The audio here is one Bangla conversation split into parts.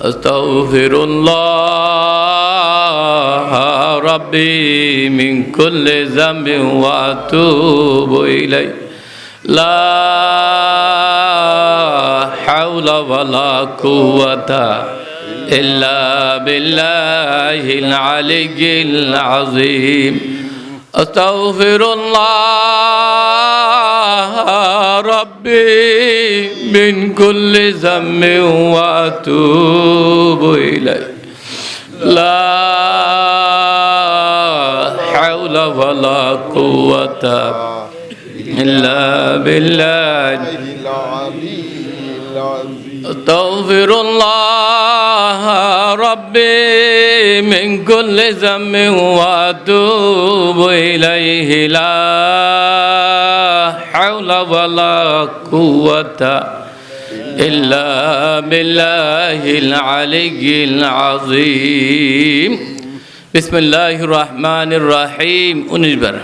أستغفر الله ربي من كل ذنب وأتوب إليه لا حول ولا قوة إلا بالله العلي العظيم أستغفر الله ربي من كل ذنب وأتوب إليه لا حول ولا قوة إلا بالله أستغفر الله ربي من كل ذنب وأتوب إليه لا حول ولا قوة إلا بالله العلي العظيم بسم الله الرحمن الرحيم ونجبر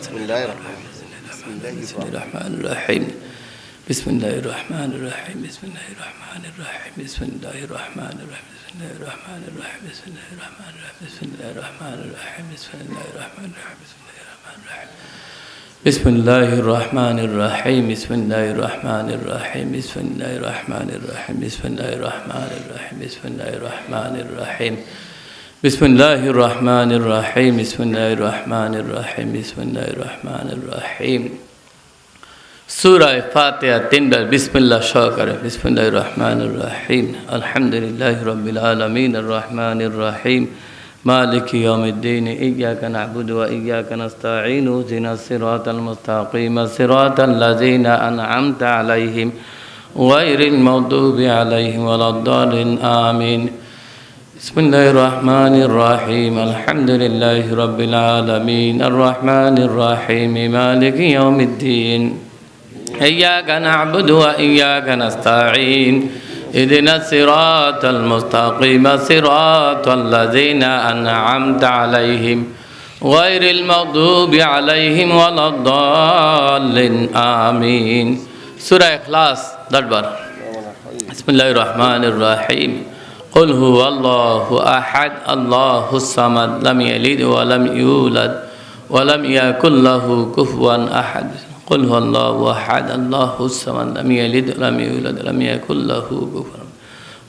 بسم الله الرحمن الرحيم بسم الله الرحمن الرحيم بسم الله الرحمن الرحيم بسم الله الرحمن الرحيم بسم الله الرحمن الرحيم بسم الله الرحمن الرحيم بسم الله الرحمن الرحيم بسم الله الرحمن الرحيم بسم الله الرحمن الرحيم بسم الله الرحمن الرحيم بسم الله الرحمن الرحيم بسم الله الرحمن الرحيم بسم الله الرحمن الرحيم بسم الله الرحمن الرحيم بسم الله الرحمن الرحيم بسم الله الرحمن الرحيم سورة فاتحة تنبر بسم الله شاكر بسم الله الرحمن الرحيم الحمد لله رب العالمين الرحمن الرحيم مالك يوم الدين إياك نعبد وإياك نستعين اهدنا الصراط المستقيم صراط الذين أنعمت عليهم غير المغضوب عليهم ولا الضالين آمين بسم الله الرحمن الرحيم الحمد لله رب العالمين الرحمن الرحيم مالك يوم الدين إياك نعبد وإياك نستعين اهدنا الصراط المستقيم صراط الذين أنعمت عليهم غير المغضوب عليهم ولا الضالين آمين سورة إخلاص دربر بسم الله الرحمن الرحيم قل هو الله أحد الله الصمد لم يلد ولم يولد ولم يكن له كفوا أحد قل هو الله أحد الله الصمد لم يلد ولم يولد ولم يكن له كفوا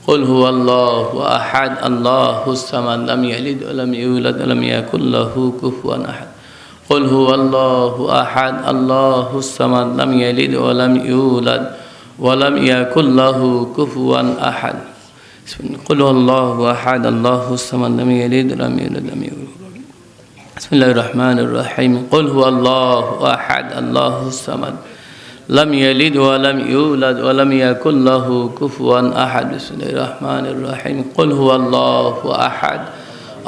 قل هو الله أحد الله الصمد لم يلد ولم يولد ولم يكن له كفوا أحد قل هو الله أحد الله الصمد لم يلد ولم يولد ولم يكن له كفوا أحد قل هو الله أحد الله الصمد لم يلد ولم يولد ولم يكن بسم الله الرحمن الرحيم قل هو الله أحد الله الصمد لم يلد ولم يولد ولم يكن له كفوا أحد بسم الله الرحمن الرحيم قل هو الله أحد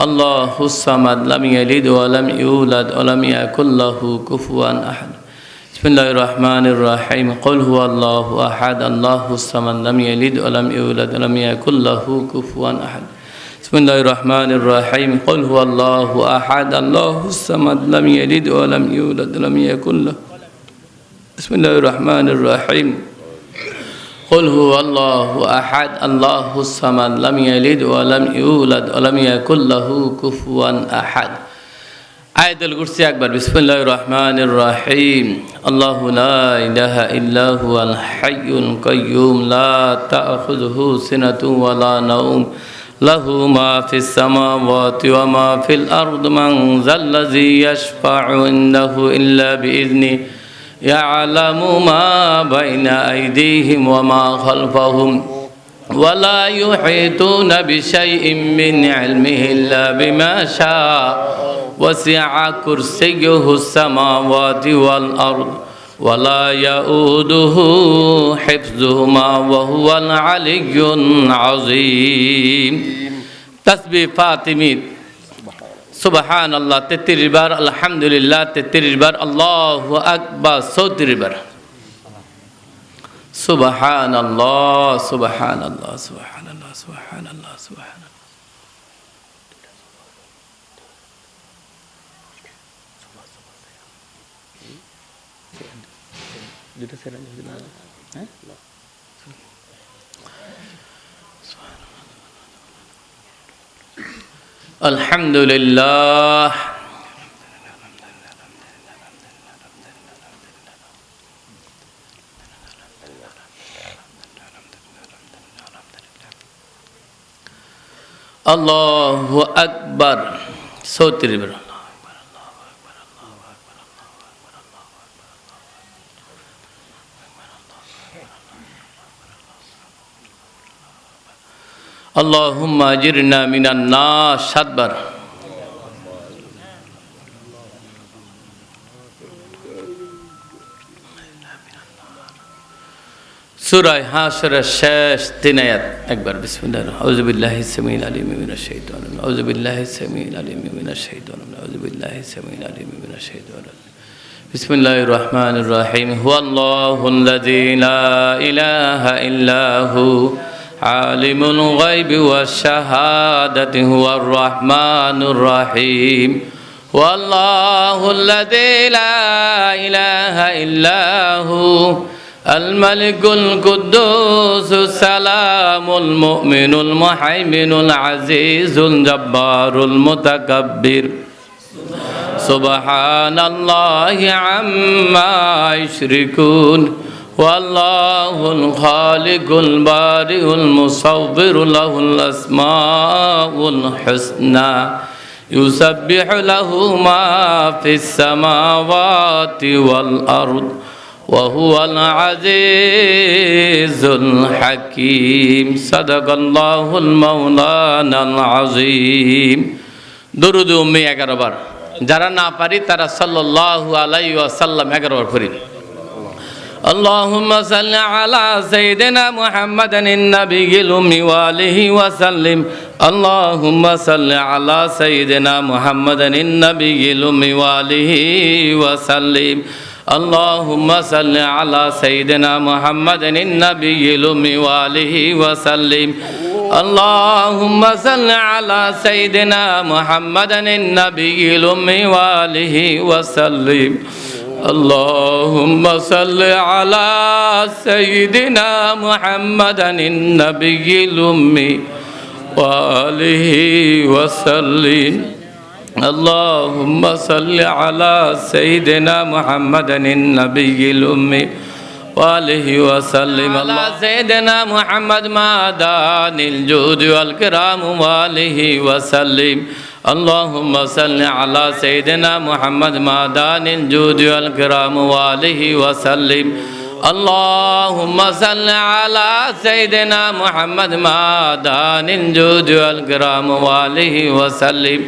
الله الصمد لم يلد ولم يولد ولم يكن له كفوا أحد بسم الله الرحمن الرحيم قل هو الله أحد الله الصمد لم يلد ولم يولد ولم يكن له كفوا أحد بسم الله الرحمن الرحيم قل هو الله أحد الله الصمد لم يلد ولم يولد ولم يكن له بسم الله الرحمن الرحيم قل هو الله أحد الله الصمد لم يلد ولم يولد ولم يكن له كفوا أحد آية الكرسي أكبر بسم الله الرحمن الرحيم الله لا إله إلا هو الحي القيوم لا تأخذه سنة ولا نوم له ما في السماوات وما في الأرض من ذا الذي يشفع عنده إلا بإذنه يعلم ما بين أيديهم وما خلفهم ولا يحيطون بشيء من علمه إلا بما شاء وسع كرسيه السماوات والأرض ولا يؤوده حفظهما وهو العلي العظيم تسبيح فاطمي سبحان الله 33 بار الحمد لله 33 بار الله أكبر 34 بار سبحان الله سبحان الله سبحان الله سبحان الله سبحان الله দুটো সেরা যদি না হ্যাঁ আলহামদুলিল্লাহ। আল্লাহু আকবার। 34 বার। আল্লাহুম্মা আজিরনা মিনান নার 7 বার। সূরা হাশরের শেষ 3 আয়াত একবার বিসমিল্লাহ। আউযু বিল্লাহি সামিউল আলিম মিনাশ শাইতানির রাজিম। আউযু বিল্লাহি সামিউল আলিম মিনাশ শাইতানির রাজিম। আউযু বিল্লাহি সামিউল আলিম মিনাশ শাইতানির রাজিম। বিসমিল্লাহির রহমানির রহিম। হুয়াল্লাহুল্লাযী লা ইলাহা ইল্লা হু আলিমুল গায়বি ওয়াশ শাহাদাতি হুয়ার রহমানুর রহিম। হুয়াল্লাহুল্লাযী লা ইলাহা ইল্লা হু الملك القدوس السلام المؤمن المهيمن العزيز الجبار المتكبر سبحان الله عما يشركون والله الخالق البارئ المصور له الأسماء الحسنى يسبح له ما في السماوات والأرض وهو العزيز الحكيم صدق الله المولانا العظيم। দুরূদ উম্মি 11 বার। যারা না পারি তারা সাল্লাল্লাহু আলাইহি ওয়াসাল্লাম 11 বার পড়ি। اللهم صل على سيدنا محمد النبي الأمي وآله وسلم. اللهم صل على سيدنا محمد النبي الأمي وآله وسلم. اللهم صل على سيدنا محمد النبي الأمي وآله وسلم. اللهم صل على سيدنا محمد النبي الأمي وآله وسلم. اللهم صل على سيدنا محمد النبي الأمي وآله وسلم. اللهم صل على سيدنا محمد النبي الأمي وآله وسلم. على سيدنا محمد معدن الجود والكرام وآله وسلم. اللهم صل على سيدنا محمد معدن الجود والكرام وآله وسلم. اللهم صل على سيدنا محمد معدن الجود والكرام وآله وسلم.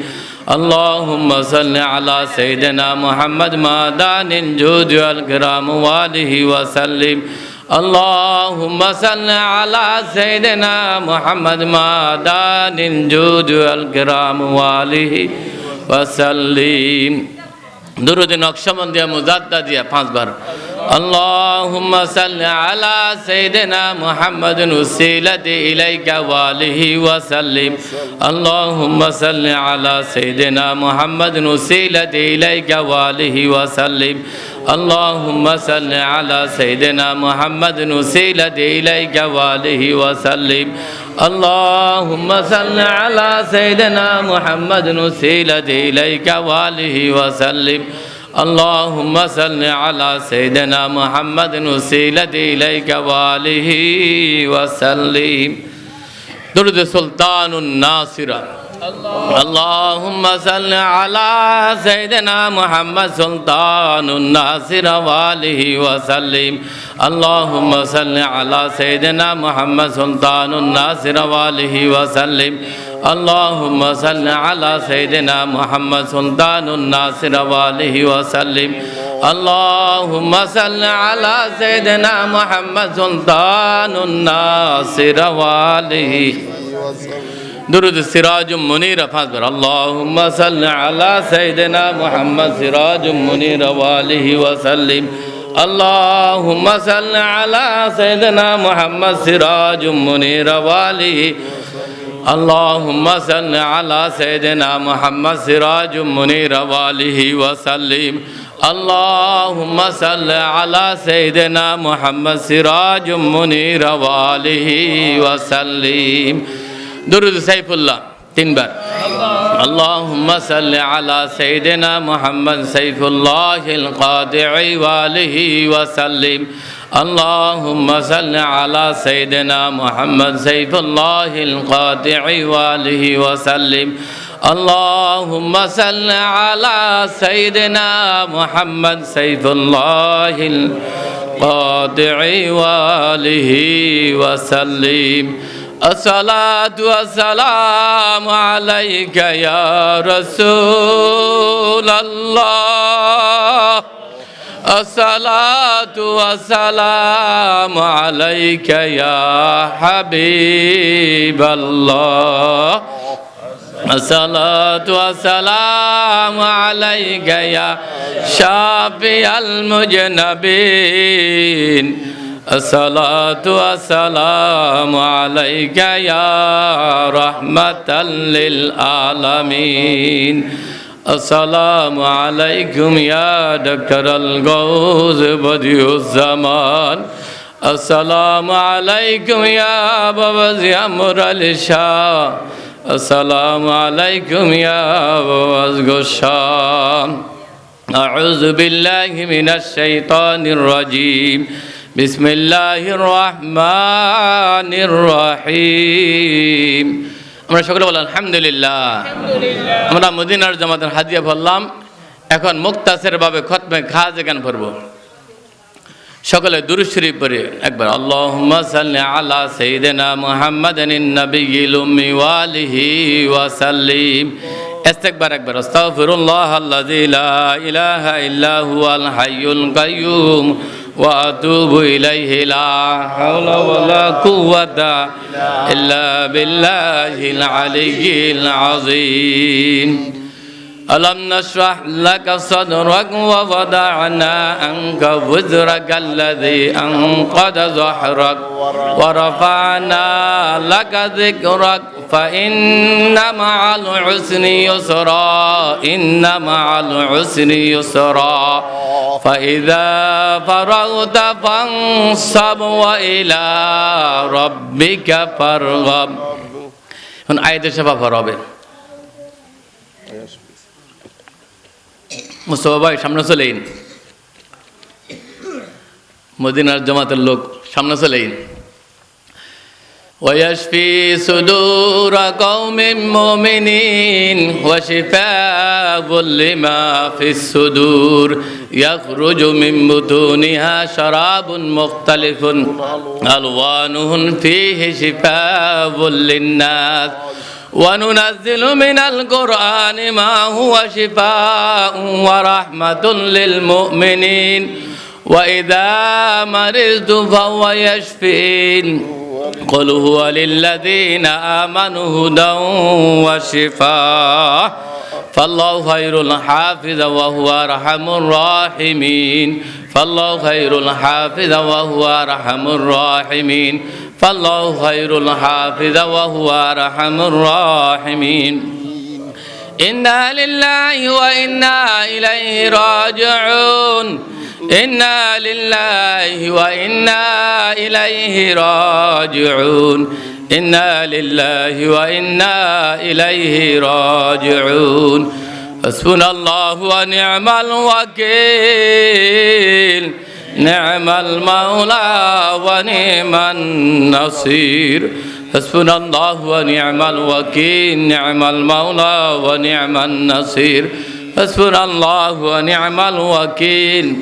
اللهم صل على سيدنا محمد معدن الجود والكرام وآله وسلم. اللهم صل على سيدنا محمد معدن الجود والكرام وآله وسلم. درود نقشبندیہ مجددیہ 5 بار. اللهم صل على سيدنا محمد وسيلة إليك وآله وسلم. اللهم صل على سيدنا محمد وسيلة إليك وآله وسلم. اللهم صل على سيدنا محمد وسيلة إليك وآله وسلم. اللهم صل على سيدنا محمد وسيلة إليك وآله وسلم. اللهم صل على سيدنا محمد وسيلة إليك وآله وسلم. درود سلطان الناصر. اللهم صل على سيدنا محمد سلطان الناصر وآله وسلم. اللهم صل على سيدنا محمد سلطان الناصر وآله وسلم. اللهم صل على سيدنا محمد سلطان الناصر وآله وسلم. اللهم صل على سيدنا محمد سلطان الناصر وآله وسلم. درود سراج منير 5 بار. اللهم صل على سيدنا محمد سراج منير وآله وسلم. اللهم صل على سيدنا محمد سراج منير وآله. اللهم صل على سيدنا محمد سراج منير وآله وسلم. اللهم صل على سيدنا محمد سراج منير وآله وسلم. درود سيف الله 3 بار. اللهم صل على سيدنا محمد سيف الله القاطع وآله وسلم اللهم صل على سيدنا محمد سيف الله القاطع وآله وسلم اللهم صل على سيدنا محمد سيف الله القاطع وآله وسلم الصلاة والسلام عليك يا رسول الله الصلاة والسلام عليك يا حبيب الله الصلاة والسلام عليك يا شافي المذنبين الصلاة والسلام عليك يا رحمة للعالمين السلام عليكم يا دكتور الغوث بديع الزمان السلام عليكم يا بابا زيامر الشام السلام عليكم يا بابا الشام أعوذ بالله من الشيطان الرجيم بسم الله الرحمن الرحيم আমরা সকলে বলি আলহামদুলিল্লাহ আমরা মদিনার জামাতের হাদিয়া পড়লাম এখন মুক্তাসের ভাবে খতমে খাজে গান পড়ব সকলে দুরূদ শরীফ পড়ে একবার আল্লাহুম্মা সাল্লি আলা সাইয়্যিদিনা মুহাম্মাদিন নাবিয়্যিল উম্মি ওয়া আলিহি ওয়া সাল্লিম ইস্তিগফার একবার আস্তাগফিরুল্লাহাল্লাযী লা ইলাহা ইল্লা হুয়াল হাইয়ুল কাইয়্যুম ওয়া আতুবু ইলাইহি লা হাওলা ওয়ালা কুওয়াতা ইল্লা বিল্লাহিল আলিয়্যিল আযীম ألم نشرح لك صدرك ووضعنا عنك وزرك الذي أنقض ظهرك ورفعنا لك ذكرك فإن مع العسر يسرا إن مع العسر يسرا فإذا فرغت فانصب وإلى ربك فارغب هون آية شفا فرغب মুস্তাফা ভাই সামনে চলেন মদিনার জামাতের লোক সামনে চলেন ويشفي صدور قوم مؤمنين وشفاء لما في الصدور يخرج من بطونها شراب مختلف ألوانه فيه شفاء للناس وننزل من القرآن ما هو شفاء ورحمة للمؤمنين وإذا مرضت فهو يشفين قل هو للذين آمنوا هدى وشفاء فالله خير الحافظ وهو أرحم الراحمين فالله خير الحافظ وهو أرحم الراحمين فالله خير الحافظ وهو أرحم الراحمين إنا لله وإنا إليه راجعون إنا لله وإنا إليه راجعون إنا لله وإنا إليه راجعون حسبنا الله ونعم الوكيل نعم المولى ونعم النصير حسبنا الله ونعم الوكيل نعم المولى ونعم النصير حسبنا الله ونعم الوكيل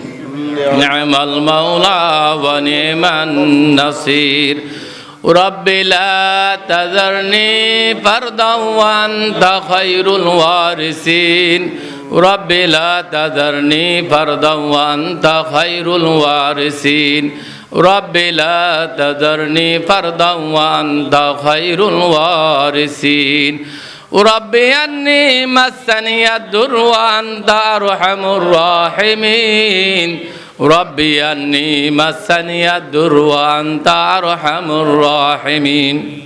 نعم المولى ونعم النصير رب لا تذرني فردا وأنت خير الوارثين رب لا تذرني فردا وأنت خير الوارثين رب لا تذرني فردا وأنت خير الوارثين ربي أني مسني الضر وأنت أرحم الراحمين ربي أني مسني الضر وأنت أرحم الراحمين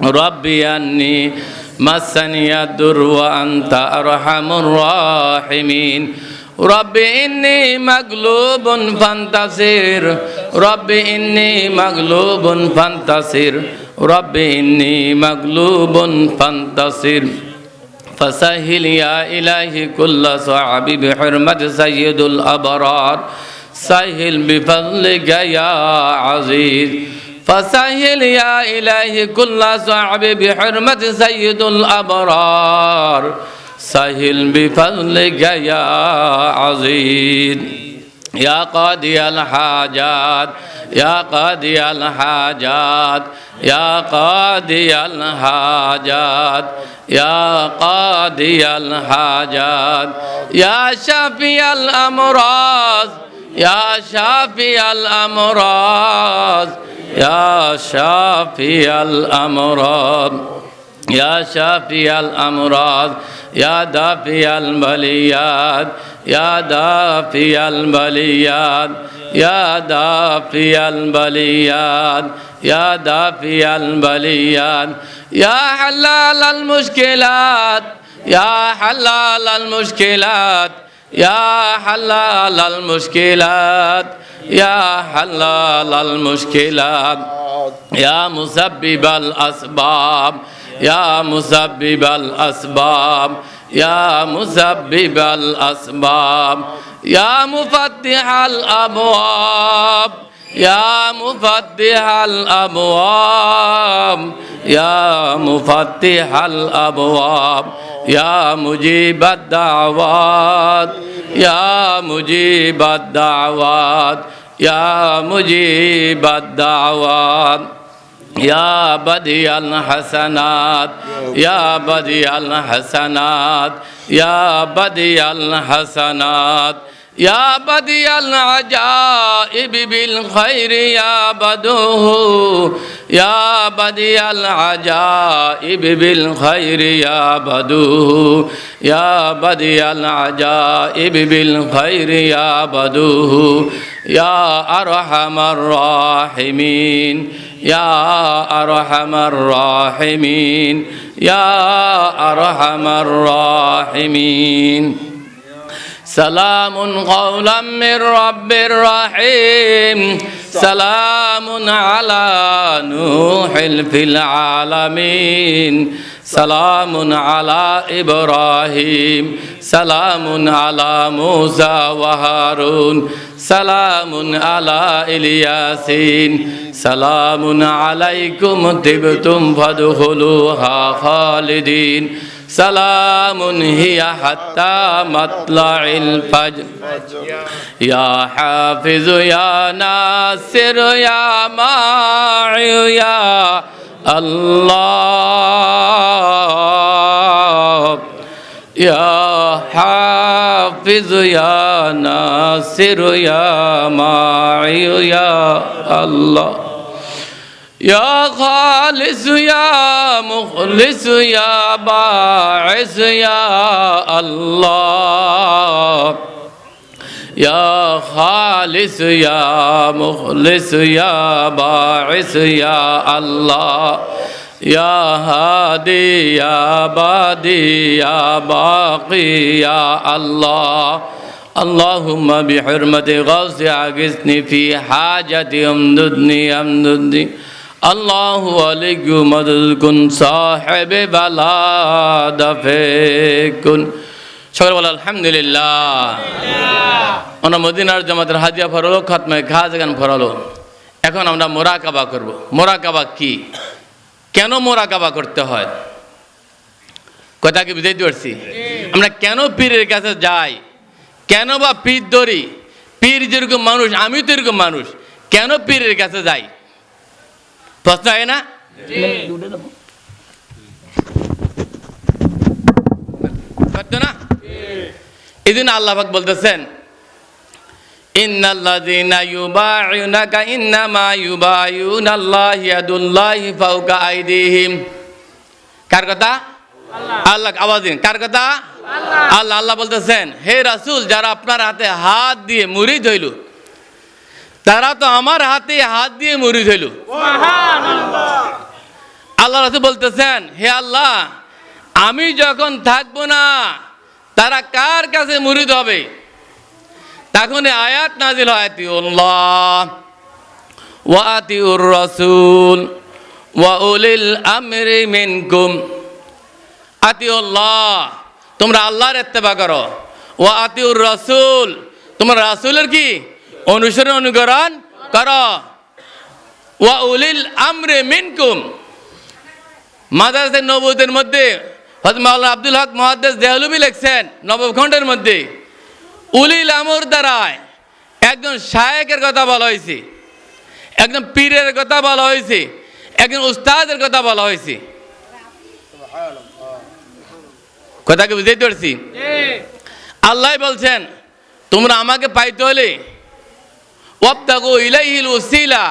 ربي أني مسني الضر وأنت أرحم الراحمين ربي إني مغلوب فانتصر ربي إني مغلوب فانتصر ربي إني مغلوب فانتصر فسهل يا إلهي كل صعب بحرمة سيد الأبرار سهل بفضلك يا عزيز فسهل يا إلهي كل صعب بحرمة سيد الأبرار سهل بفضلك يا عزيز يا قاضي الحاجات يا قاضي الحاجات يا قاضي الحاجات يا قاضي الحاجات يا شافي الأمراض يا شافي الأمراض يا شافي الأمراض يا شافي الأمراض يا دافي البليات يا دافي البليات يا دافي البليات يا دافي البليات يا حلال المشكلات يا حلال المشكلات يا حلال المشكلات يا حلال المشكلات يا مسبب الأسباب يا مسبب الأسباب يا مسبب الأسباب يا مفتح الأبواب يا مفتح الأبواب يا مفتح الأبواب يا مجيب الدعوات يا مجيب الدعوات يا مجيب الدعوات يا بديع الحسنات يا بديع الحسنات يا بديع الحسنات يا بديع العجائب بالخير يا بدوه يا بديع العجائب بالخير يا بدوه يا بديع العجائب بالخير يا بدوه يا أرحم الراحمين يا أرحم الراحمين يا أرحم الراحمين سلام قولا من رب رحيم سلام على نوح في العالمين سلام على إبراهيم سلام على موسى وهارون سلام على إلياسين سلام عليكم طبتم فادخلوها خالدين سلام هي حتى مطلع الفجر يا حافظ يا ناصر يا ماعي يا الله يا حافظ يا ناصر يا ماعي يا الله يا خالص يا مخلص يا باعث يا الله يا خالص يا مخلص يا باعث يا الله يا هادي يا بادي يا باقي يا الله اللهم بحرمة غوث أغثني في حاجتي أمددني الله ولي مدد كن صاحب بلا دفع كن সকলে বলে আলহামদুলিল্লাহ আমরা মদিনার জামাতের হাদিয়া ফরলো খাতমে খাজাগান ফরলো এখন আমরা মোরাকাবা করব মোরাকাবা কি কেন মোরাকাবা করতে হয় কথা কি বুঝাইতে পারছি আমরা কেন পীরের কাছে যাই কেন বা পীর ধরি পীর যেরকম মানুষ আমি তো এরকম মানুষ কেন পীরের কাছে যাই প্রশ্ন হয় না না এদিন আল্লাহ পাক বলতেছেন ইন্নাল্লাযীনা ইউবাইউনাকা ইন্নামা ইউবাইউনাল্লাহ ইয়াদুল্লাহি ফাওকা আইদিহিম কার কথা আল্লাহ আওয়াজ দিন কার কথা আল্লাহ আল্লাহ বলতেছেন হে রাসূল যারা আপনার হাতে হাত দিয়ে মুরিদ হইল তারা তো আমার হাতে হাত দিয়ে মুরিদ হইল সুবহানাল্লাহ আল্লাহ রাসূল বলতেছেন হে আল্লাহ আমি যখন থাকবো না তারা কার কাছে মুরিদ হবে তখন আয়াত নাজিল হয় আতিউল্লাহ ওয়া আতিউর রাসূল ওয়া উলিল আমরি মিনকুম আতিউল্লাহ, তোমরা আল্লাহর ইত্তেবা করো, ওয়া আতিউর রাসূল, তোমরা রাসূলের কি অনুসরণ অনুকরণ করো, ওয়া উলিল আমরি মিনকুম। মাদ্রাসা নবুয়তের মধ্যে হযরত মাওলানা আব্দুল হক মুহাদ্দিস দেহলভী লিখছেন নবম খণ্ডের মধ্যে, উলিল আমর দ্বারায় একজন শায়েখের কথা বলা হয়েছে, একজন পীরের কথা বলা হয়েছে, একজন উস্তাদের কথা বলা হয়েছে। কথাকে বুঝাইতে পারছি? আল্লাহ বলছেন তোমরা আমাকে পাইতে হলে ওয়াবতাগু ইলাইহিল উসিলা,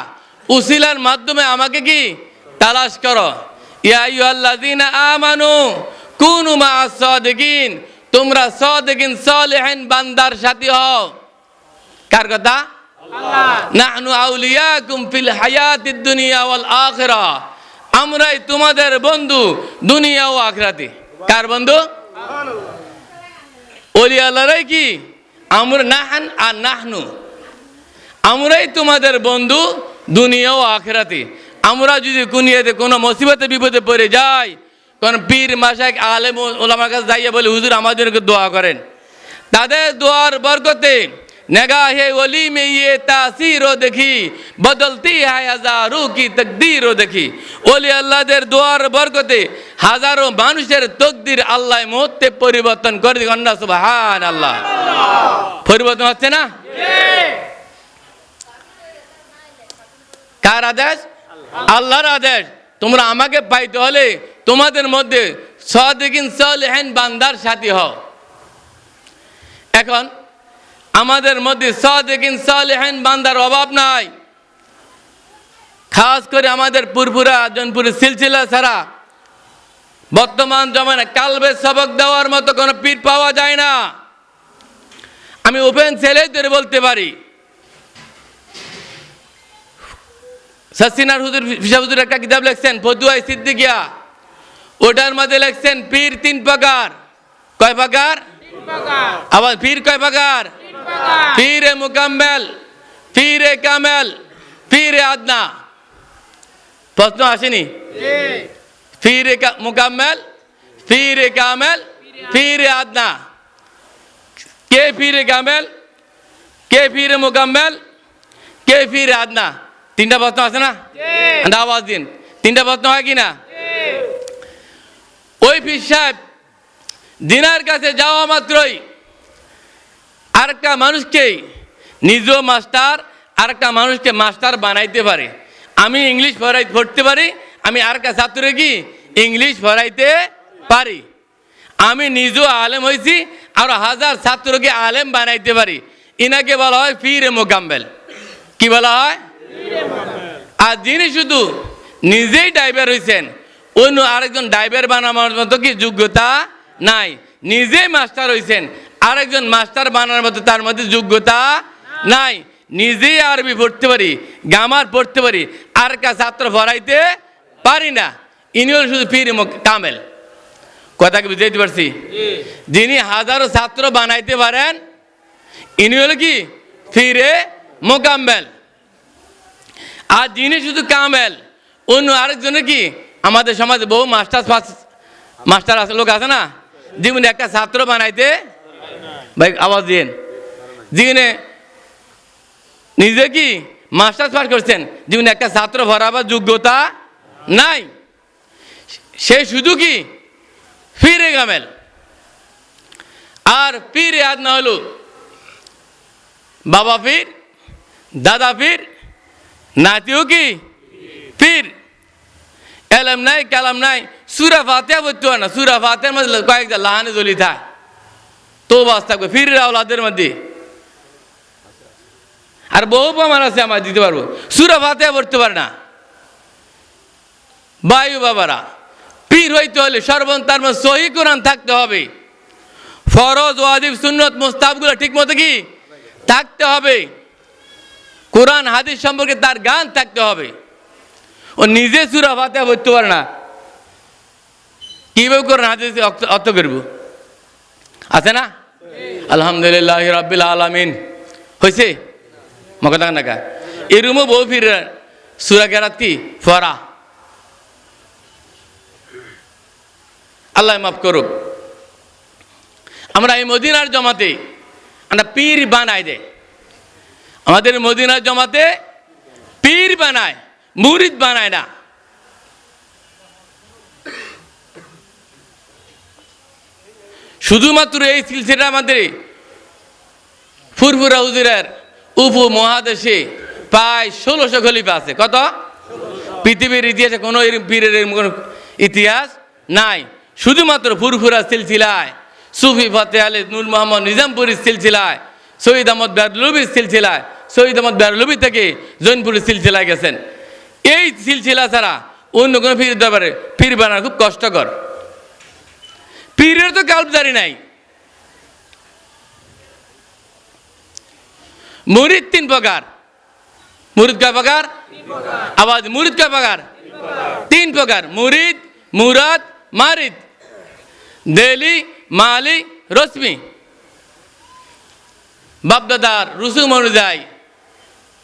উসিলার মাধ্যমে আমাকে কি তালাশ করো। ইয়া আইয়ুহাল্লাযীনা আমানু কুনু মা'আস সাদিকিন, তোমরা সাদিকিন সালিহিন বান্দার সাথী হও। কার কথা? আল্লাহ। নাহনু আউলিয়াকুম ফিল হায়াতিদ দুনিয়া ওয়াল আখিরাহ, আমরাই তোমাদের বন্ধু দুনিয়া ও আখিরাতে। কার বন্ধু? ওলি আল্লাহরাই কি আমরা, নাহান আর নাহনু, আমরাই তোমাদের বন্ধু দুনিয়া ও আখিরাতে। আমরা যদি দুনিয়াতে কোনো মুসিবতে বিপদে পড়ে যাই, কোন পীর মাশায়েখ আলেম ওলামার কাছে যাইয়া বলে হুজুর আমাদেরকে দোয়া করেন, তাদের দোয়ার বরকতে नगाहे वली में ये तासीरो देखी बदलती है हजारों की तकदीरो देखी। ওলি আল্লাহদের দোয়ার বরকতে হাজারো মানুষের তকদির আল্লাহ মুহূর্তে পরিবর্তন করে দিন। আল্লাহ সুবহানাল্লাহ। পরিবর্তন হচ্ছে না? কার আদেশ? আল্লাহর আদেশ। তোমরা আমাকে পাইতে হলে তোমাদের মধ্যে সাদিকিন সালিহিন বান্দার সাথী হও। এখন আমাদের মধ্যে সাদিকিন সালিহিন বান্দার অভাব নাই। খাস করে আমাদের পুরপুরা জনপুরের সিলসিলা ছাড়া বর্তমান জমানায় কালবে সবক দেওয়ার মতো কোনো পীর পাওয়া যায় না। আমি ওপেন চ্যালেঞ্জ বলতে পারি, সাসিনার হুজুর ফিসা হুজুর একটা কিতাব লিখছেন ফতুয়ায়ে সিদ্দিকিয়া, ওটার মধ্যে লিখছেন পীর তিন প্রকার। কয় প্রকার? আবার পীর কয় প্রকার? পীরে মুকাম্মেল, পীরে কামেল, পীরে আদনা। প্রশ্ন আসেনি? পীরে মুকাম্মেল, পীরে কামেল, পীরে আদনা। কে পীরে কামেল, কে পীরে মুকাম্মেল, কে পীরে আদনা? তিনটা প্রশ্ন আছে না? আওয়াজ দিন। তিনটা প্রশ্ন হয় কি না? ওই পীর সাহেব দিনার কাছে যাওয়া মাত্রই আরেকটা মানুষকে নিজেও মাস্টার, আরেকটা মানুষকে মাস্টার বানাইতে পারে। আমি ইংলিশ পড়তে পারি, আমি আরেকটা ছাত্রকে কি ইংলিশ পড়াইতে পারি। আমি নিজেও আলেম হয়েছি, আর হাজার ছাত্রকে আলেম বানাইতে পারি। ইনাকে বলা হয় পীরে মুকাম্মেল। কি বলা হয়? আর যিনি শুধু নিজেই ড্রাইভার হয়েছেন, অন্য আরেকজন ড্রাইভার বানানোর মতো কি যোগ্যতা নাই। নিজেই মাস্টার হয়েছেন, আরেকজন মাস্টার বানানোর মতো তার মধ্যে যোগ্যতা নাই। নিজেই আরবি পড়তে পারি, গ্রামার পড়তে পারি, আর কা ছাত্র পড়াইতে পারি না। ইনি হল শুধু পীর কামেল। কথাকে বুঝাইতে পারছি? যিনি হাজারো ছাত্র বানাইতে পারেন, ইনি হল কি পীরে মুকাম্মেল। আর যিনি শুধু কামেল, অন্য আরেকজনের কি আমাদের সমাজে বহু মাস্টার আছে, লোক আছে না, জীবনে একটা ছাত্র বানাইতে, ভাই আওয়াজ দিন, জীবনে নিজে কি মাস্টার্স পাস করছেন, জীবনে একটা ছাত্র ভরাবার যোগ্যতা নাই। সে শুধু কি পীরে কামেল। আর পীরে আদনা হলো বাবা পীর, দাদা পীর, নাতিও কি পীর। এলম নাই, কালাম নাই, সূরা ফাতিহা পড়তে হয় না। সূরা ফাতিহার মধ্যে কয়েকটা লাহানে জলি থাকে, তো বাস থাকবে পীরের আওলাদের মধ্যে। আর বহু প্রমাণ আছে আমার দিতে পারবো, সূরা ফাতিহা পড়তে পারে না। বায়ু বাবারা, পীর হইতে হলে সর্বন্তর মধ্যে সহি কোরআন থাকতে হবে, ফরজ ওয়াজিব সুন্নত মুস্তাহাবগুলো ঠিক মতো কি থাকতে হবে, কোরআন হাদিস সম্পর্কে তার জ্ঞান থাকতে হবে। ও নিজে সূরা ফাতিহা পড়তে পারে না, কিভাবে কোরআন হাদিস অর্থ করব? আছে না? আলহামদুলিল্লাহ রাব্বিল আলামিন হয়েছে মকা নাকা। এরকমও বহু পীর সূরা কেরাত কি পড়া। আল্লাহ মাফ করুক। আমরা এই মদিনার জমাতে আমরা পীর বানাই দে, আমাদের মদিনার জমাতে পীর বানায়, মুরিদ বানায় না। শুধুমাত্র এই সিলসিলা আমাদের ফুরফুরা হুজুরের উপমহাদেশে প্রায় 1600 খলিফা আছে। কত? পৃথিবীর ইতিহাসে কোনো পীরের কোনো ইতিহাস নাই। শুধুমাত্র ফুরফুরা সিলসিলায়, সুফি ফতে আলী নূর মোহাম্মদ নিজামপুরীর সিলসিলায়, শহীদ আহমদ বেরলভীর সিলসিলায়, শহীদ আহমদ বেরলভী থেকে জৈনপুরের সিলসিলায় গেছেন। এই সিলসিলা ছাড়া অন্য কোনো পীর দরবারে পীর বানানো খুব কষ্টকর। পীরের তো কালবজারি নাই। মুরিদ 3 প্রকার। মুরিদ কয় প্রকার? আবার মুরিদ কয় প্রকার? 3 প্রকার। মুরিদ, মুরাদ, মারিদ। দেলি, মালি, রশ্মি। বাপদাদার রসুম অনুযায়ী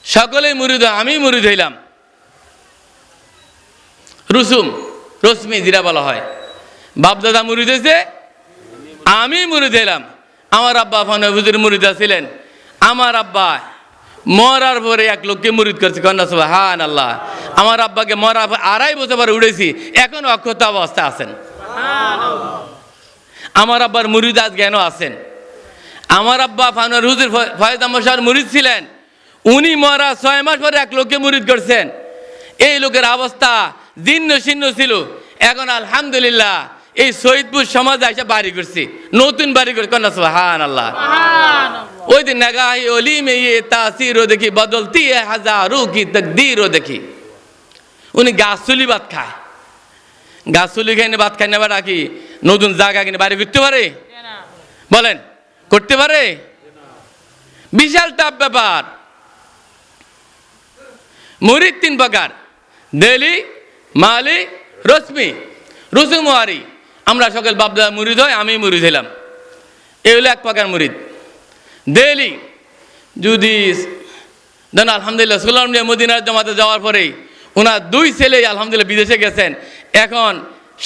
সকলেই মুরিদ। আমি মুরিদ হইলাম। রসুম, রশ্মি যেটা বলা হয়, বাপদাদা মুরিদ হয়েছে, আমি মুরিদ হইলাম। আমার আব্বা ফান হুজুর মুরিদ ছিলেন। আমার আব্বা মরার পরে এক লোককে মুরিদ করছে। কন্যা সুবহানাল্লাহ। আমার আব্বাকে মরার 2.5 বছর পরে উঠেছি, এখন অক্ষত অবস্থা আছেন। আমার আব্বার মুরিদ আজ জ্ঞান আছেন। আমার আব্বা ফানোয়ার হুজুর ফয়েজ আহমদ শাহর মুরিদ ছিলেন। উনি মরা 6 মাস পরে এক লোককে মুরিদ করছেন। এই লোকের অবস্থা জীর্ণ শীর্ণ ছিল। এখন আলহামদুলিল্লাহ এই শহীদপুর সমাজে এসে বাড়ি করছি, নতুন বাড়ি করে। কন্যা সুবহানাল্লাহ। ওই দিন নাগাহি অলি মে ইয়ে তাসিরও দেখি, বদলতি है हजारों की तकदीरও দেখি। উনি গাছুলি ভাত খায়। গাছুলি খাইনে ভাত খাই না, বাড়া কি নতুন জায়গা কিনে বাড়ি করতে পারে? বলেন, করতে পারে? বিশাল টাফ ব্যাপার। মুরিদ 3 প্রকার। দেলি, মালি, রশ্মি। রসুমহারি আমরা সকল বাপদাদা মুরিদ হয়, আমি মুরিদ হইলাম। এই হলো 1 প্রকার মুরিদ। দেলি যদি দেন আলহামদুলিল্লাহ সুলাম নিয়ে মদিনার জমাতে যাওয়ার পরেই ওনার 2 ছেলেই আলহামদুলিল্লাহ বিদেশে গেছেন। এখন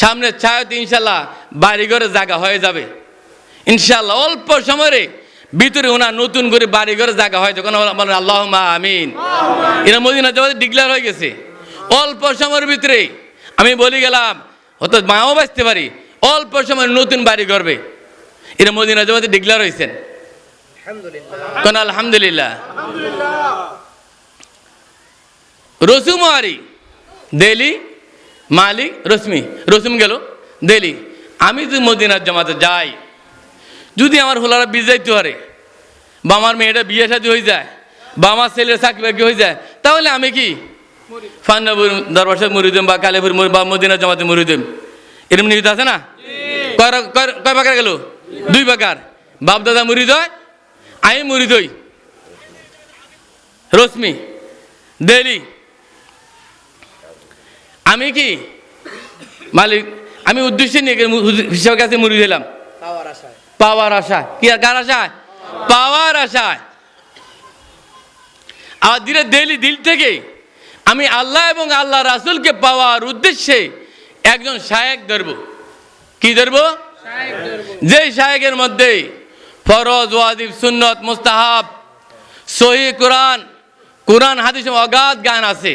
সামনে ছায়াতে ইনশাল্লাহ বাড়িঘরে জায়গা হয়ে যাবে ইনশাল্লাহ। অল্প সময়ের ভিতরে ওনার নতুন করে বাড়িঘরে জায়গা হয়ে যাবে। বলেন আল্লাহুম্মা আমিন। এরা মদিনার জমাতে ডিক্লেয়ার হয়ে গেছে। অল্প সময়ের ভিতরে আমি বলি গেলাম, হয়তো মাও বাঁচতে পারি, অল্প সময় নতুন বাড়ি করবে। এরা মদিনার জমাতে ডিক্লেয়ার হয়েছেন। কোন আলহামদুলিল্লাহ। রসুমহারি দেলি, মালিক, রশ্মি। রসুম গেল, দেলি। আমি যদি মদিনার জমাতে যাই, যদি আমার হোলারা বিয়ে যাইতে পারে, বা আমার মেয়েটা বিয়ে শাদী হয়ে যায়, বা আমার ছেলের চাকরি বাকরি হয়ে যায়, তাহলে আমি কি ফান্নাপুর দরবার সাহেব মুরিদ বা কালেপুর বা মদিনার জমাতে মুরিদ? এরকম নিহিত আছে না? কয় প্রকার গেল? 2 প্রকার। বাপদাদা মুরিদ হয়, আমি মুরিদ হই। রশ্মি, দেলি। আমি কি মালিক, আমি উদ্দেশ্যে নিয়ে হিসাবের কাছে মুরিদ হইলাম। পাওয়ার আশায়। কি আর কার আশায়? পাওয়ার আশায়। আর ধীরে দেলি, দিল থেকে আমি আল্লাহ এবং আল্লাহ রাসূলকে পাওয়ার উদ্দেশ্যে একজন শায়েখ ধরব। কি ধরব? যে শায়েখের মধ্যে ফরজ, ওয়াজিব, সুন্নত, মুস্তাহাব, সহিহ কোরআন, কোরআন হাদিস অগাধ জ্ঞান আছে।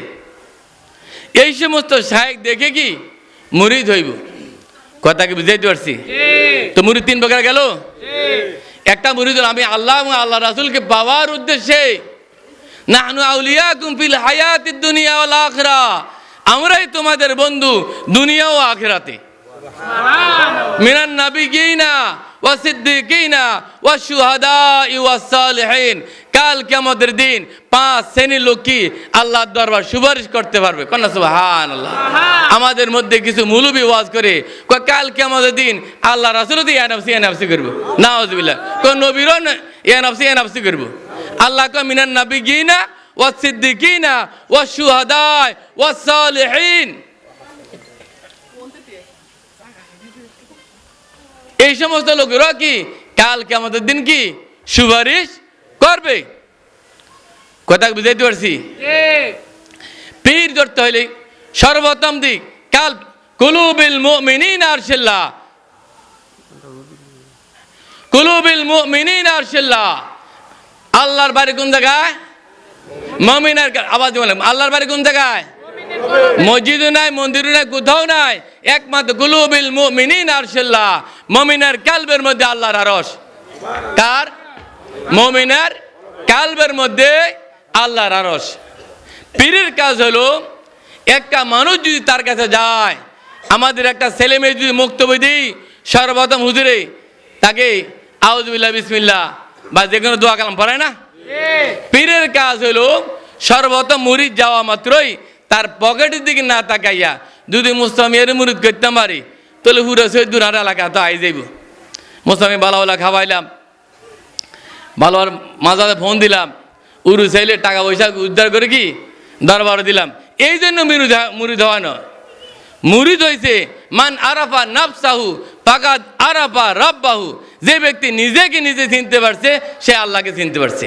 এই সমস্ত শায়েখ দেখে কি মুরিদ হইব। কথা কি বুঝাইতে পারছি? তো মুরিদ 3 প্রকার গেল। একটা মুরিদ আমি আল্লাহ এবং আল্লাহ রাসূলকে পাওয়ার উদ্দেশ্যে, নাহনু আউলিয়াকুম ফিল হায়াতিদ দুনিয়া ওয়াল আখিরা, আমরাই তোমাদের বন্ধু দুনিয়া ও আখিরাতে। মিনান নাবিয়িনা ওয়া সিদ্দিকিনা ওয়া শুহাদাই ওয়াস সালিহিন। কাল কিয়ামতের দিন 5 শ্রেণীর লোক কি আল্লাহর দরবার সুপারিশ করতে পারবে। কন্যা সুবহানাল্লাহ। আমাদের মধ্যে কিছু মুলবি ওয়াজ করে কাল কিয়ামতের দিন আল্লাহ রাসূলও ইয়া নাফসি করব। নাউযুবিল্লাহ। কোন নবীরও ইয়া নাফসি করব। আল্লাহ কয় মিনান নাবিয়িনা ওয়াস সিদ্দিকিনা ওয়াস শুহাদাই ওয়াস সালিহিন। এই সমস্ত লোকেরা কি কাল কিয়ামতের দিন কি সুপারিশ করবে। কথা বুঝাইতে পারছি? পীর ধরতে হইলে সর্বপ্রথম দিক কাল কুলুবিল মুমিনিনা আরশিল্লাহ, কুলুবিল মুমিনিনা আরশিল্লাহ। আল্লাহর বাড়ি কোন জায়গায়? মুমিনের। আওয়াজ বলেন, আল্লাহর বাড়ি কোন জায়গায়? মসজিদও নাই, মন্দিরও নাই, কোথাও নাই, একমাত্র কুলুবিল মুমিনিনা আরশিল্লাহ। মুমিনের কালবের মধ্যে আল্লাহর আরশ। কার? মুমিনের কালবের মধ্যে আল্লাহর আরশ। পীরের কাজ হলো, একটা মানুষ যদি তার কাছে যায়, আমাদের একটা ছেলে মেয়ে যদি মুক্তবি দিই, সর্বপ্রথম হুজুরে তাকে আউযুবিল্লাহ বিসমিল্লাহ বা যে কোনো দোয়া কালাম পড়ায় না? পীরের কাজ হলো সর্বপ্রথম মুরিদ যাওয়া মাত্রই তার পকেটের দিকে না তাকাইয়া যদি মুস্তামিয়ারে মুরিদ করতাম পারি, তাহলে হুরা সৈদুর হাট এলাকা তো আই যাইব। মুস্তামি বালাওয়ালা খাওয়াইলাম, ভালোর মাঝাতে ফোন দিলাম, উরু চাইলে টাকা পয়সা উদ্ধার করে কি দরবার দিলাম। এই জন্য মুরিদ হওয়া নয়। মুরিদ হয়েছে মান আরাফা নাফসাহু ফাকাদ আরাফা রাব্বাহু। যে ব্যক্তি নিজেকে নিজে চিনতে পারছে, সে আল্লাহকে চিনতে পারছে।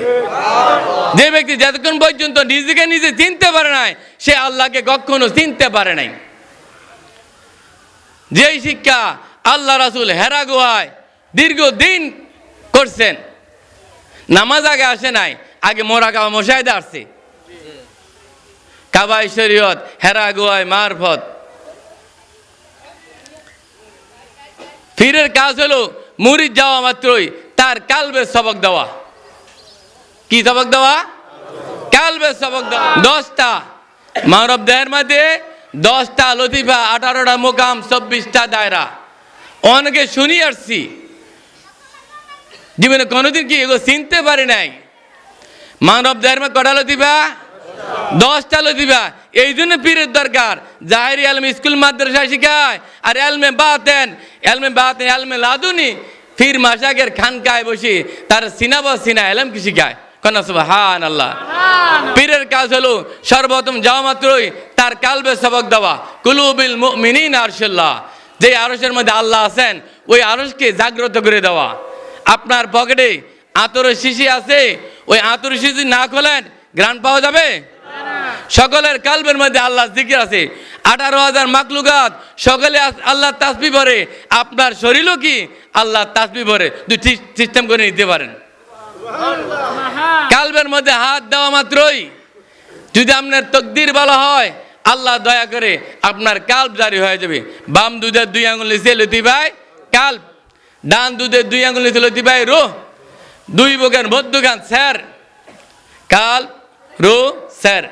যে ব্যক্তি যতক্ষণ পর্যন্ত নিজেকে নিজে চিনতে পারে নাই, সে আল্লাহকে কখনো চিনতে পারে নাই। যেই শিক্ষা আল্লাহ রাসূল হেরা গুহায় দীর্ঘদিন করছেন, নামাজ আগে আসে নাই, আগে মোরাকাবা মুশাহিদা আসছে। কাবায় শরীয়ত, হেরা গুহায় মারফত। পীরের কাজ হলো মুরিদ যাওয়া মাত্রই তার কালবে সবক দেওয়া। কি সবক দেওয়া? কালবে সবক দেওয়া। 10টা মানব দেহের মধ্যে 10টা লতিফা, 18টা মোকাম, 24টা দায়রা। অনেকে শুনি আসছি, জীবনে কোনোদিন কি এগুলো চিনতে পারি নাই। মানব দেহের মধ্যে কটা লতিফা? 10টা লতিফা। এই জন্য পীরের দরকার। জাহেরি আলম স্কুল মাদ্রাসায় শিখায়, আর এলমে বাতেন, এলমে লাদুনি পীর মাশায়েখের খানকায় বসে তার সিনা এলম কি শিখায়। কোন সুবহানাল্লাহ। পীরের কাজ হলো সর্বপ্রথম যাওয়া মাত্রই তার কালবে সবক দেওয়া। কুলুবিল মুমিনিনা আরশিল্লাহ। যে আরশের মধ্যে আল্লাহ আছেন, ওই আরশকে জাগ্রত করে দেওয়া। আপনার পকেটে আতরের শিশি আছে, ওই আতরের শিশি না খোলেন গ্রান পাওয়া যাবে? সকলের কালবের মধ্যে আল্লাহ জিকির আছে। 18,000 মাখলুকাত সকলে আল্লাহ তাসবিহ পড়ে, আপনার শরীরও কি আল্লাহ তাসবিহ পড়ে। দুই সিস্টেম করে নিতে পারেন। কালবের মধ্যে হাত দেওয়া মাত্রই যদি আপনার তকদির ভালো হয়, আল্লাহ দয়া করে আপনার কাল্ব জারি হয়ে যাবে। বাম দুধের 2 আঙ্গুল নিচে লতিফায় কাল্ব, ডান দুধের 2 আঙ্গুল নিচে লতিফায় রূহ, 2 বুকের মধ্যখান স্যার, কাল্ব রূহ স্যার,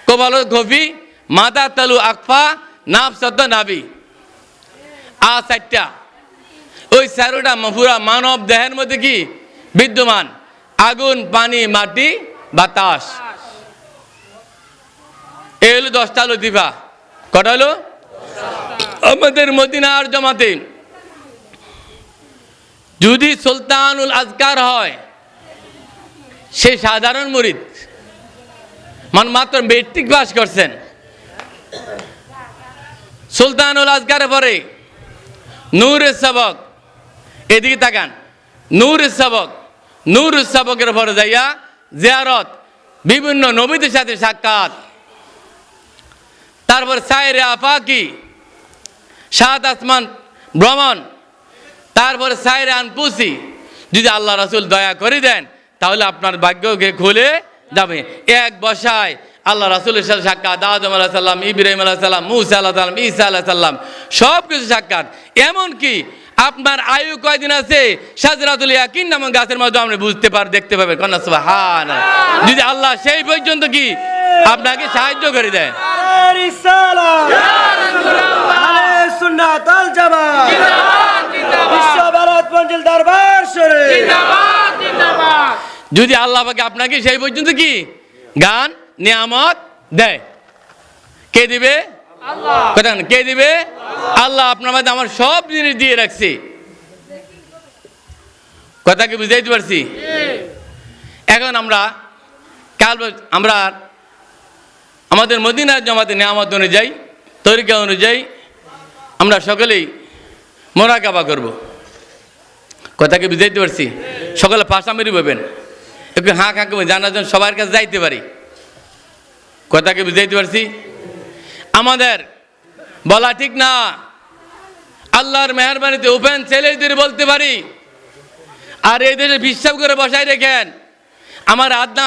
কপাল গফি, মাথা তালু আকফা, নাভ সত্য নাবি। 4টা। ওই 4টা পুরা মানব দেহের মধ্যে কি বিদ্যমান? আগুন, পানি, মাটি, বাতাস। এই হলো 10টা লতিফা। কটা হলো? আমাদের মদিনার জামাতে যদি সুলতানুল আজকার হয়, সে সাধারণ মুরিদ, মাত্র মেট্রিক পাস করছেন। সুলতানুল আজকারে পরে নূরের সবক, এদিকে তাকান, নূরের সবকের পরে যাইয়া জিয়ারত, বিভিন্ন নবীদের সাথে সাক্ষাৎ, তারপর সায়রে আফাকি, 7 আসমান ভ্রমণ, তারপরে সায়রে আনপুসি। যদি আল্লাহ রাসূল দয়া করে দেন, তাহলে আপনার ভাগ্যকে খুলে যাবে। এক বসায় আল্লাহ রাসূলের সাথে সাক্ষাৎ, আদম আলাইহিস সালাম, ইব্রাহিম আলাইহিস সালাম, মুসা আলাইহিস সালাম, ঈসা আলাইহিস সালাম, সব কিছু সাক্ষাৎ। এমনকি আপনার আয়ু কয়দিন আছে, শাজরাতুল ইয়াকিন নামক গাছের মাধ্যমে আপনি বুঝতে দেখতে পাবেন। কন্যা সুবহানাল্লাহ। যদি আল্লাহ সেই পর্যন্ত কি আপনাকে সাহায্য করে দেয়। যদি আল্লাহ পাক আপনাকে সেই পর্যন্ত কি গান নিয়ামত দেয়, কে দিবে? আল্লাহ। কে দিবে? আল্লাহ। আপনার মধ্যে আমার সব জিনিস দিয়ে রাখছি। কথা কি বুঝাইতে পারছি? এখন আমরা আমাদের মদিনার জামাতে নিয়ামত অনুযায়ী, তরিকা অনুযায়ী আমরা সকলেই মোরাকাবা করব। কথা কি বুঝাইতে পারছি? সকলে পাশা মেরি বলবেন, একটু হাঁ খাঁ করবেন, জানার জন্য সবার কাছে যাইতে পারি। কথা কি বুঝাইতে পারছি? আমাদের বলা ঠিক না, আল্লাহর মেহরবানিতে ওপেন চ্যালেঞ্জ দিয়ে বলতে পারি, আর এই দেশে বিশ্বাস করে বসাই রেখেন,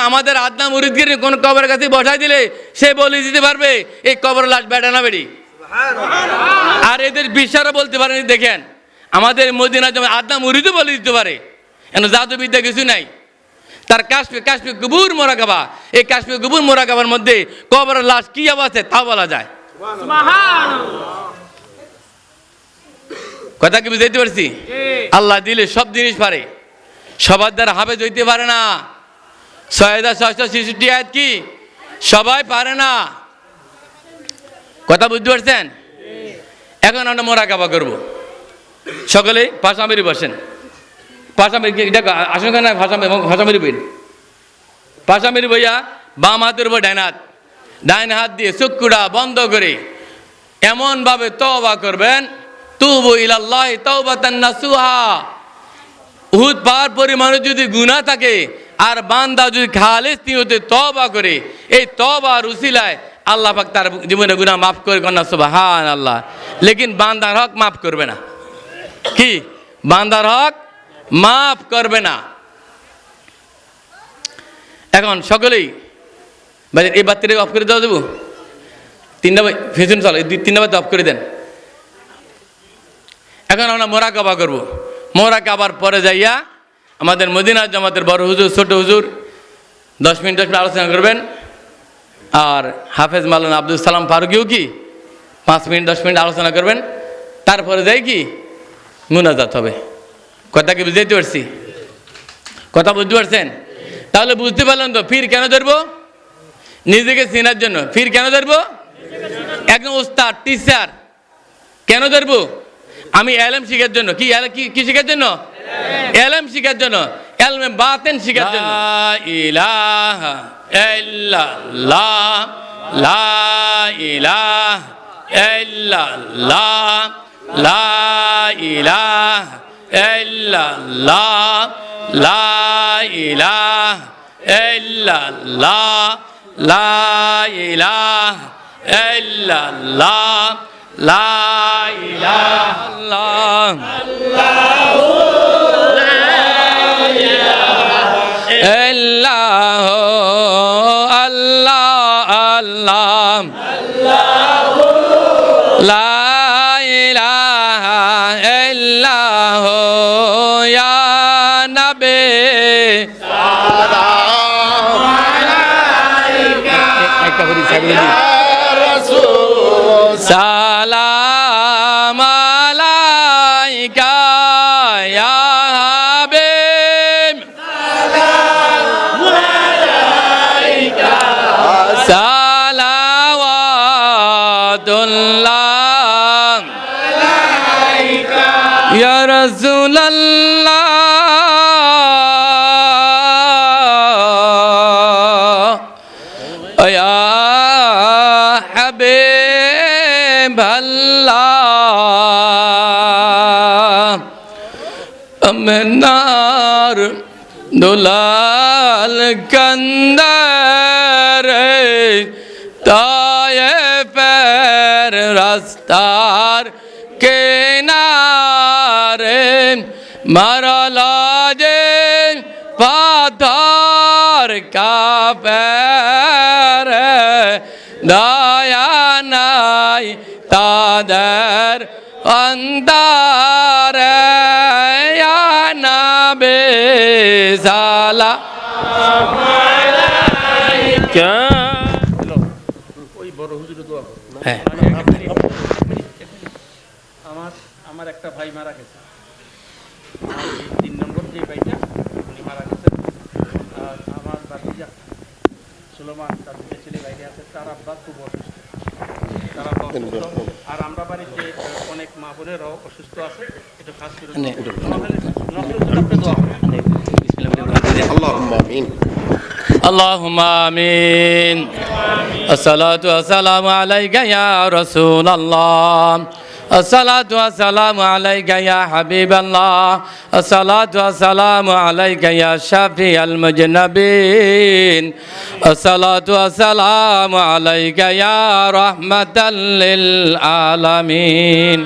আমাদের আদনা মুরিদগিরি কোন কবরের কাছে বসাই দিলে সে বলে দিতে পারবে এই কবর লাশ বেটা না বেড়ি। আর এদের বিশ্বাসও বলতে পারেনি। দেখেন আমাদের মদিনা যেমন আদনা মুরিদও বলে দিতে পারে, কেন জাদুবিদ্যা কিছু নাই। তার কাশফে কুবুর মোরাকাবা, এই কাশফে কুবুর মোরাকাবার মধ্যে কবরের লাশ কি অবস্থা তাও বলা যায়। কথা কি বুঝাইতে পারছি? আল্লাহ দিলে সব জিনিস পারে, সবার দ্বারা হাফেজ হইতে পারে না। 6666 আয়াত কি সবাই পারে না? কথা বুঝতে পারছেন? এখন আমরা মোরাকাবা করব, সকলে পাশামেরি বসেন। পাশামেরি আসেন কেন? ভাষামেরি বই, পাশামেরি বইয়া বাম হাতের উপর ডাইন হাত দিয়ে চক্ষুটা বন্ধ করে এমনভাবে তওবা করবেন, তুবু ইলাল্লাহি তাওবাতান নাসুহা। উহুদ পাহাড় পরিমাণে যদি গুনাহ থাকে আর বান্দা যদি খালিস নিয়তে তওবা করে, এই তওবার উসিলায় আল্লাহ পাক তার জীবনের গুনাহ মাফ করে। কন্যা সুবহানাল্লাহ। লেকিন বান্দার হক মাফ করবে না। কি? বান্দার হক মাফ করবে না। এখন সকলেই এই বাতিটা অফ করে দেওয়া দেবো। 3টা ফেসুন চলো, 3টা বাতি অফ করে দেন। এখন আমরা মোরাকাবা করব। মোরাকাবার পরে যাইয়া আমাদের মদিনা জামাতের বড় হুজুর ছোট হুজুর 10 মিনিট আলোচনা করবেন। আর হাফেজ মাওলানা আব্দুল সালাম ফারুকিও কি 5 মিনিট 10 মিনিট আলোচনা করবেন। তারপরে যাই কি মুনাজাত হবে। কথা কি বুঝতে পারছি? কথা বুঝতে পারছেন? তাহলে বুঝতে পারলেন তো ফির কেন ধরবো? নিজেকে চেনার জন্য। ফির কেন ধরবো? একদম উস্তাদ টিচার কেন ধরবো? আমি এলএম শিখার জন্য। কি শিখার জন্য? এলএম শিখার জন্য, এলমে বাতেন শিখার জন্য। লা ইলাহা ইল্লাল্লাহ, লা ইলাহা ইল্লাল্লাহ, লা ইলাহা ইল্লাল্লাহ, লা ইলাহা ইল্লাল্লাহ, লা ইলাহা ইল্লাল্লাহ, লা ইলাহা ইল্লাল্লাহ, আল্লাহ আল্লাহ আল্লাহ, লা ইলাহা ইল্লাল্লাহ, ইয়া নবী সালাম আলাইকা, একটা বলি ইয়া রাসূল সালাম আলাইকা, ইয়া হাবিব সালাম আলাইকা, সালাওয়াতুল্লাহ আলাইকা, ইয়া রাসূলুল্লাহ, ইয়া হাবিব আল্লাহ। আমনার দুলাল কন্দর তায়েফের রাস্তার কিনারে মারলা যে পাথর কাফের, দয়া নাই তাদের অন্তরে, ইয়া নবী সালাম আলাইকা। ওই বড় হুজুরে দোয়া করো। হ্যাঁ, আমার একটা ভাই মারা গেছে, 3 নম্বর যে ভাইটা উনি মারা গেছেন। আর আমার ভাতিজা সুলেমান, তার 2 ছেলে বাইরে আছে, তার আব্বা খুব অসুস্থ, তারা অসুস্থ। আর আমরা বাড়িতে অনেক মা বোনেরাও অসুস্থ আছে। এটা খাস করে اللهم امين. اللهم آمين. الصلاة والسلام عليك يا رسول الله، الصلاة والسلام عليك يا حبيب الله، الصلاة والسلام عليك يا شفيع المذنبين، الصلاة والسلام عليك يا رحمة للعالمين.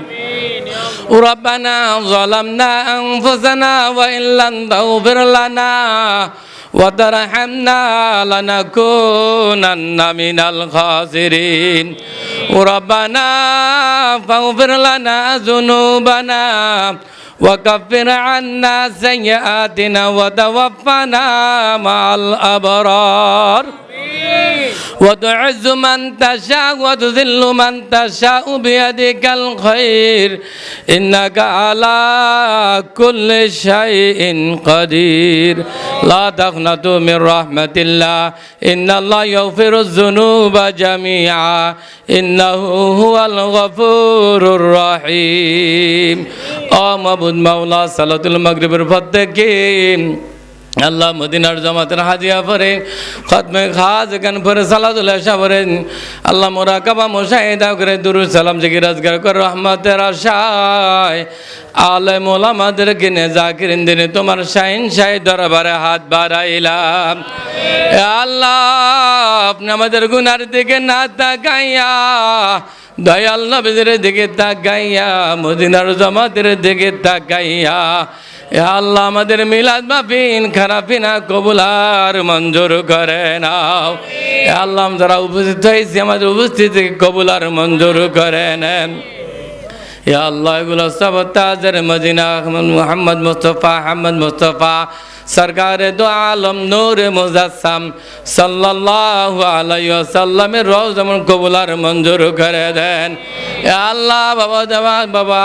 ربنا ظلمنا أنفسنا وإن لم تغفر لنا وترحمنا لنكونن من الخاسرين ربنا فاغفر لنا ذنوبنا وكفر عنا سيئاتنا وتوفنا مع الأبرار وتعز من تشاء وتذل من تشاء بيدك الخير إنك على كل شيء قدير لا تقنطوا من رحمة الله إن الله يغفر الذنوب جميعا إنه هو الغفور الرحيم معبود مولا صلاة المغرب الفتكين আল্লাহ মদিনার জামাতের হাজিয়া পরে খতমে খাজ এখান পরে সালাতুল ইশা পড়েন আল্লাহ মুরাকাবা মুশাহিদা করে দুরূদ সালাম জিকির আজকার করে রহমতের আশায় আলেম ওলামাদের কিনে জাকিরিন দিনে তোমার শাহিন শাহী দরবারে হাত বাড়াইলাম আল্লাহ আপনি আমাদের গুনার দিকে না তাকাইয়া দয়াল নবীদের দিকে তাকাইয়া মদিনার জামাতের দিকে তাকাইয়া আল্লাহ আমাদের মিলাদ মাহফিল খারাপিনা কবুলার মঞ্জুর করে নাও আল্লাহ যারা উপস্থিত হয়েছি আমাদের উপস্থিতি কবুলার মঞ্জুর করে নেন আল্লাহ এগুলো সব তাজের মদিনা মোহাম্মদ মুস্তফা আহমদ মুস্তফা সরকার দো আলম নূর মুজাসসাম সাল্লাল্লাহু আলাইহি ওয়াসাল্লামের রওজা কবুলার মঞ্জুর করে দেন আল্লাহ বাবা জামাত বাবা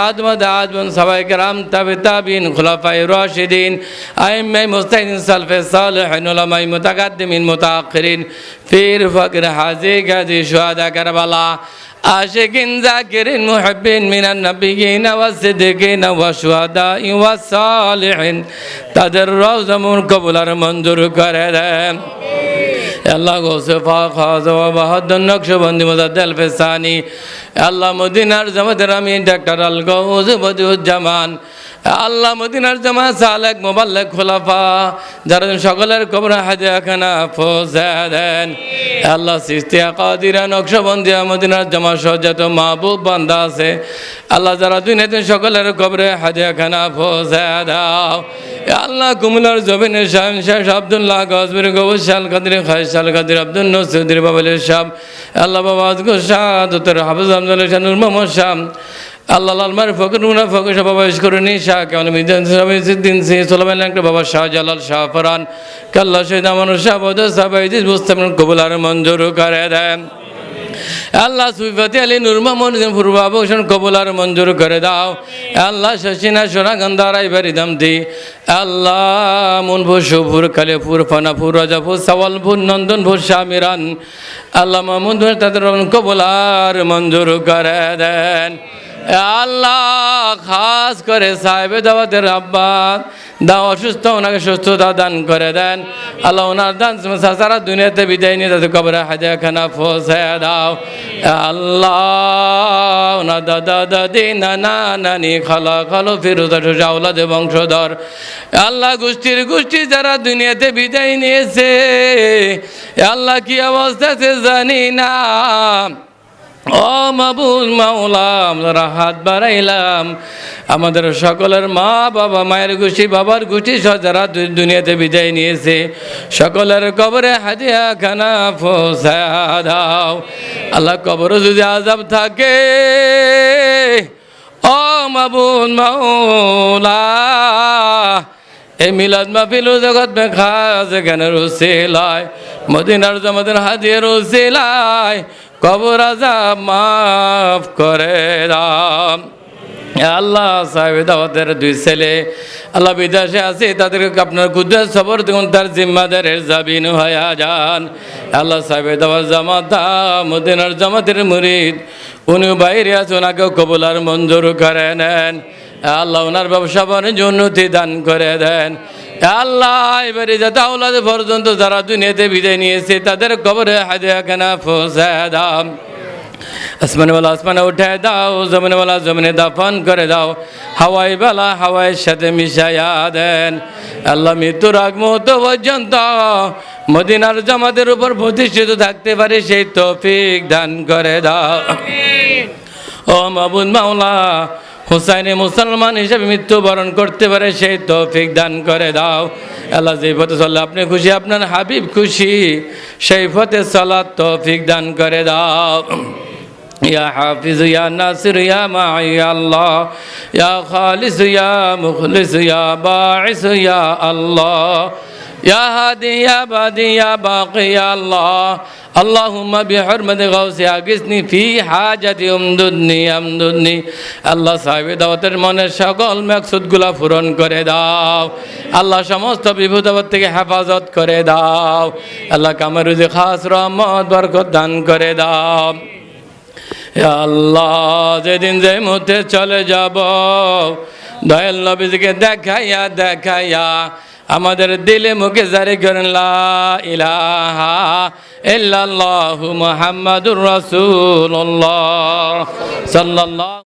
আজমন সাহাবায়ে কেরাম তাবিন খুলাফায়ে রাশিদিন আইম্মায়ে মুজতাহিদিন সালফে সালেহিন উলামায়ে মুতাকাদ্দিমিন মুতাআখিরিন পীর ফকর হাজী গাজী শুহাদা কারবালা আশিকিন জাকিরিন মুহিব্বিন মিনান নবিয়িন ওয়াস সিদ্দিকিন ওয়াস শুহাদাই ওয়াস সালিহিন তাদের রওজা কবুলার মঞ্জুর করে দেন আল্লাহ গৌসে পাক খাজা বাহাদুর নকশবন্দি মুজাদ্দেল ফিসানি আল্লাহ মদিনার জামাতের আমিন ডাক্তার আল গৌস বদিউজ্জামান আল্লাহ মদিনার জামাত সালেক মুবাল্লিগ খুলাফা যারা সকলের কবরে হাদিয়া খানা পৌঁছে দেন আল্লাহ সিস্তিয়া কাদিরা নকশবন্দিয়া মদিনার জামাত সহ যত মাহবুব বান্দা আছে আল্লাহ যারা দুনিয়াতে সকলের কবরে হাদিয়া খানা পৌঁছে দাও আল্লাহ কুমিল্লার জমিনের শাহ আব্দুল্লাহ গজবির গৌসাল কাদির খায়সাল কাদির আব্দুল নসরুদ্দিন বাবুলের শাহ আল্লাহ বাবা আজগর শাহ দত্তর হাফিজ আহমদ শাহ নূর মোহাম্মদ শাহ আল্লাহ লালমার ফকর মুনা ফকর শাহ বাবা ইশকুরনি শাহ কেমন মিদ্দিন সিং সোলামান একটা বাবা শাহ জালাল শাহ ফরান কাল্লা শহীদ আমানুর শাহ বদ সাবাইদিস মুস্তামিন কবুলার মঞ্জুর করে দেন আল্লাহ সুফিয়াতি আলী নূর মোহাম্মদ পূর্বাভূষণ কবুলার মঞ্জুর করে দাও আল্লাহ শশিনা সোনাগন্ধা রায়বাড়ি দামতি আল্লাহ মুনপুর শুভুর কালীপুর ফানাপুর রাজাপুর সাওয়ালপুর নন্দনপুর শামিরান আল্লাহ মাহমুদ তাদের কবুলার মঞ্জুর করে দেন আল্লাহ খাস করে সাহেবে দাওয়াতের আব্বা দাও অসুস্থ ওনাকে সুস্থতা দান করে দেন আল্লাহ ওনার দান সারা দুনিয়াতে বিদায় নিয়ে তাদের কবরে হাদিয়া খানা পৌঁছে দাও আল্লাহ ওনার দাদা দাদি নানা নানি খালা খালো ফিরোজা আওলাদ বংশধর আল্লাহ গোষ্ঠী যারা দুনিয়াতে বিদায় নিয়েছে আল্লাহ কি অবস্থা আছে জানি না ও মাবুদ মাওলা আমরা হাত বাড়াইলাম আমাদের সকলের মা বাবা মায়ের গোষ্ঠী বাবার গোষ্ঠী সহ যারা দুনিয়াতে বিদায় নিয়েছে সকলের কবরে হাদিয়া খানা পৌঁছা দাও আল্লাহ কবরে যদি আযাব থাকে ও মাবুদ মাওলা এই মিলাদ মাহফিল জগৎ মে খাস গানের উসিলায় মদিনার জামাতের হাদিয়ার উসিলায় কবর আযাব মাফ করে দাও আল্লাহ সাহেব দাওয়াতের দুই ছেলে আল্লাহ বিদেশে আছে তাদেরকে আপনার কুদরত সবর দেখুন তার জিম্মাদারের জাবিন হয়ে যান আল্লাহ সাহেব দাওয়াত জামাত মদিনার জামাতের মুরিদ উনি বাইরে আছে ওনাকেও কবুলার মঞ্জুর করে নেন আল্লাহ ওনার ব্যবসা বাণিজ্য উন্নতি দান করে দেন আল্লাহ এবারে যাতে আওলাদ পর্যন্ত যারা দুনিয়াতে বিদায় নিয়েছে তাদের কবরে হাদিয়া খানা পৌঁছে দাও আসমানওয়ালা আসমানে উঠে দাও জমিনওয়ালা জমিনে দাফন করে দাও হাওয়াই বেলা হাওয়াইয়ের সাথে মিশাইয়া দেন আল্লাহ মৃত্যুর আগ মুহূর্ত পর্যন্ত মদিনার জামাতের উপর প্রতিষ্ঠিত থাকতে পারে সেই তৌফিক দান করে দাও ও মাবুদ মাওলা হুসাইনি মুসলমান হিসেবে মৃত্যুবরণ করতে পারে সেই তৌফিক দান করে দাও। আল্লাহ যে পথে চললে আপনি খুশি, আপনার হাবিব খুশি, সেই পথে চলার তৌফিক দান করে দাও। ইয়া হাফিজ ইয়া নাসির ইয়া মাই ইয়া আল্লাহ, ইয়া খালিস ইয়া মুখলিস ইয়া বাঈস ইয়া আল্লাহ, ইয়া হাদি ইয়া বাদি ইয়া বাকি ইয়া আল্লাহ। اللهم بحرمة غوث أغثني في حاجتي আমদুদনি। আল্লাহ সাহেব দাওয়াতের মনের সকল মাকসুদগুলা পূরণ করে দাও। আল্লাহ সমস্ত বিপদ আপদ থেকে হেফাজত করে দাও। আল্লাহ কামের রুজি খাস রহমত বরকত দান করে দাও। ইয়া আল্লাহ যেদিন যে মুহূর্তে চলে যাব, দয়াল নবীকে দেখাইয়া দেখাইয়া আমাদের দিলে মুখে জারি করেন লা ইলাহা ইল্লাল্লাহু মুহাম্মাদুর রাসূলুল্লাহ সাল্লাল্লাহু